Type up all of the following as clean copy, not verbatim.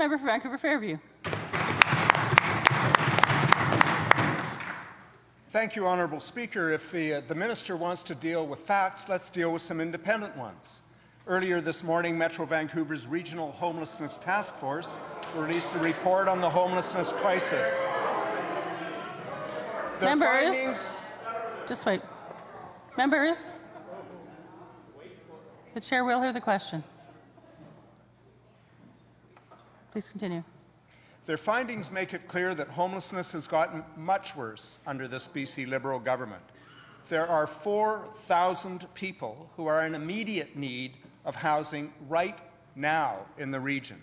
Member for Vancouver Fairview. Thank you, Honourable Speaker. If the Minister wants to deal with facts, let's deal with some independent ones. Earlier this morning, Metro Vancouver's Regional Homelessness Task Force released a report on the homelessness crisis. Members, just wait. Members, the Chair will hear the question. Please continue. Their findings make it clear that homelessness has gotten much worse under this BC Liberal government. There are 4,000 people who are in immediate need of housing right now in the region.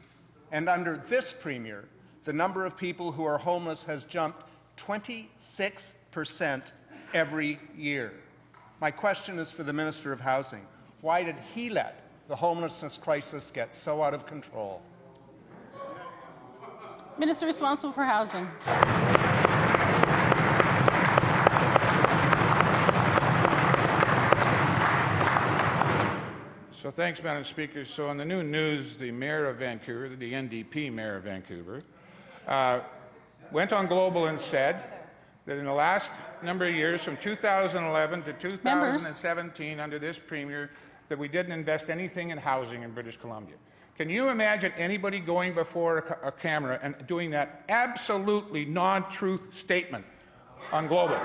And under this Premier, the number of people who are homeless has jumped 26% every year. My question is for the Minister of Housing. Why did he let the homelessness crisis get so out of control? Minister responsible for housing. So thanks, Madam Speaker. So on the new news, the Mayor of Vancouver, the NDP Mayor of Vancouver, went on Global and said that in the last number of years, from 2011 to 2017, under this Premier, that we didn't invest anything in housing in British Columbia. Can you imagine anybody going before a camera and doing that absolutely non-truth statement on Global?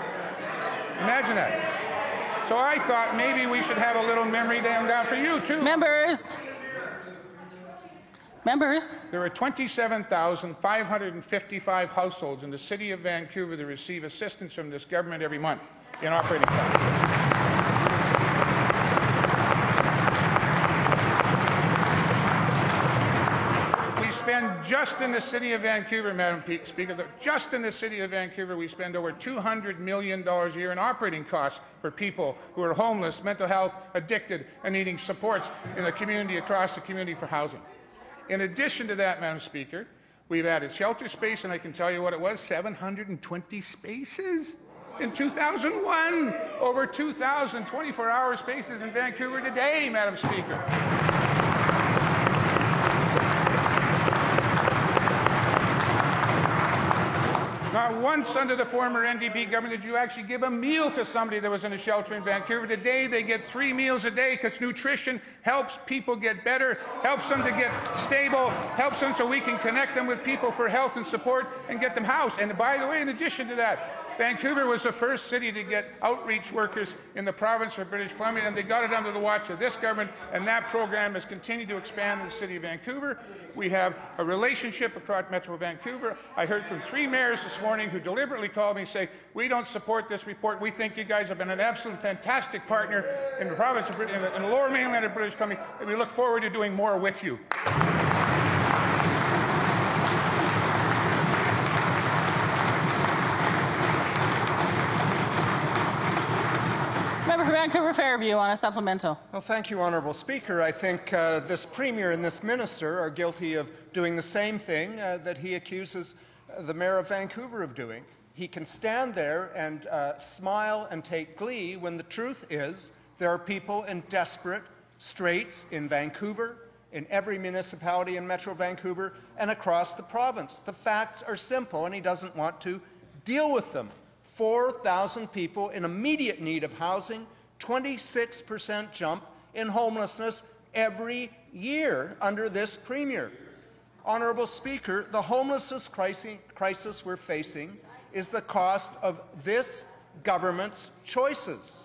Imagine that. So I thought maybe we should have a little memory down for you, too. Members. There are 27,555 households in the city of Vancouver that receive assistance from this government every month in operating costs. Spend just in the city of Vancouver, Madam Speaker, just in the city of Vancouver, we spend over $200 million a year in operating costs for people who are homeless, mental health, addicted, and needing supports in the community, across the community for housing. In addition to that, Madam Speaker, we've added shelter space, and I can tell you what it was, 720 spaces in 2001. Over 2,000 24-hour spaces in Vancouver today, Madam Speaker. Not once under the former NDP government did you actually give a meal to somebody that was in a shelter in Vancouver. Today, they get 3 meals a day because nutrition helps people get better, helps them to get stable, helps them so we can connect them with people for health and support and get them housed. And by the way, in addition to that, Vancouver was the first city to get outreach workers in the province of British Columbia, and they got it under the watch of this government, and that program has continued to expand in the city of Vancouver. We have a relationship across Metro Vancouver. I heard from 3 mayors this morning who deliberately called me and say, we don't support this report. We think you guys have been an absolute fantastic partner in the province of Britain, in the lower mainland of British Columbia, and we look forward to doing more with you. Vancouver Fairview on a supplemental. Well, thank you, Honourable Speaker. I think this Premier and this Minister are guilty of doing the same thing that he accuses the Mayor of Vancouver of doing. He can stand there and smile and take glee when the truth is there are people in desperate straits in Vancouver, in every municipality in Metro Vancouver, and across the province. The facts are simple, and he doesn't want to deal with them. 4,000 people in immediate need of housing, 26% jump in homelessness every year under this Premier. Honourable Speaker, the homelessness crisis we're facing is the cost of this government's choices.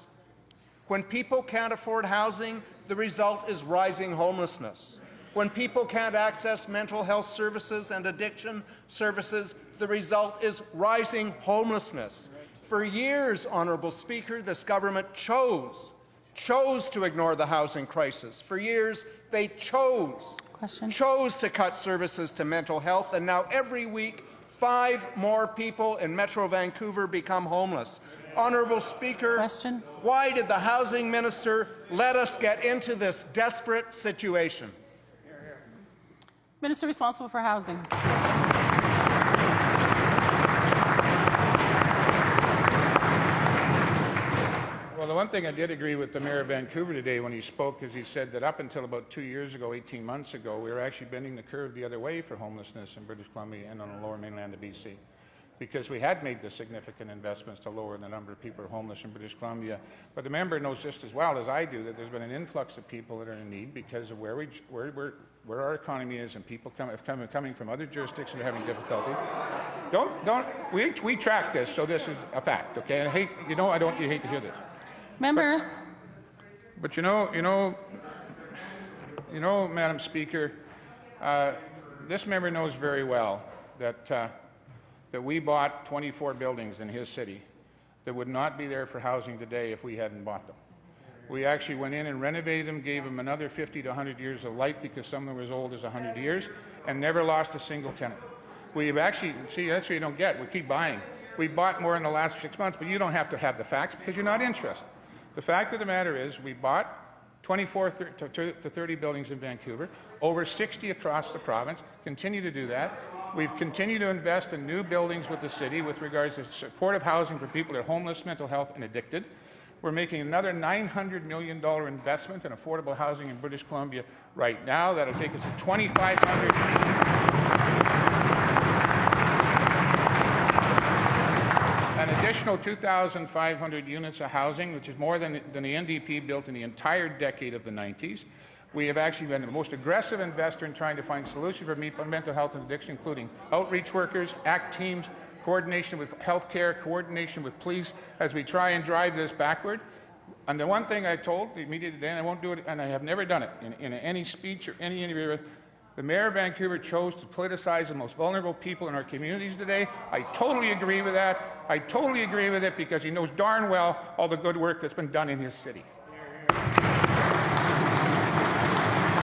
When people can't afford housing, the result is rising homelessness. When people can't access mental health services and addiction services, the result is rising homelessness. For years, Honourable Speaker, this government chose to ignore the housing crisis. For years, they chose to cut services to mental health, and now every week, 5 more people in Metro Vancouver become homeless. Honourable Speaker, why did the Housing Minister let us get into this desperate situation? Minister responsible for housing. Well, the one thing I did agree with the Mayor of Vancouver today when he spoke is he said that up until about 2 years ago, 18 months ago, we were actually bending the curve the other way for homelessness in British Columbia and on the lower mainland of BC, because we had made the significant investments to lower the number of people who are homeless in British Columbia. But the member knows just as well as I do that there's been an influx of people that are in need because of where our economy is, and people coming from other jurisdictions are having difficulty. We track this, so this is a fact, okay? And I hate, you hate to hear this. Members. But you know, Madam Speaker, this member knows very well that we bought 24 buildings in his city that would not be there for housing today if we hadn't bought them. We actually went in and renovated them, gave them another 50 to 100 years of life because some of them were as old as 100 years, and never lost a single tenant. We've actually, see, that's what you don't get. We keep buying. We bought more in the last 6 months, but you don't have to have the facts because you're not interested. The fact of the matter is we bought 24 to 30 buildings in Vancouver, over 60 across the province, continue to do that. We've continued to invest in new buildings with the city with regards to supportive housing for people that are homeless, mental health, and addicted. We're making another $900 million investment in affordable housing in British Columbia right now. That'll take us to 2,500. An additional 2,500 units of housing, which is more than the NDP built in the entire decade of the 90s. We have actually been the most aggressive investor in trying to find solutions for mental health and addiction, including outreach workers, ACT teams, coordination with healthcare, coordination with police, as we try and drive this backward. And the one thing I told the media today, and I won't do it, and I have never done it in any speech or any interview, the Mayor of Vancouver chose to politicize the most vulnerable people in our communities today. I totally agree with that. I totally agree with it because he knows darn well all the good work that's been done in his city.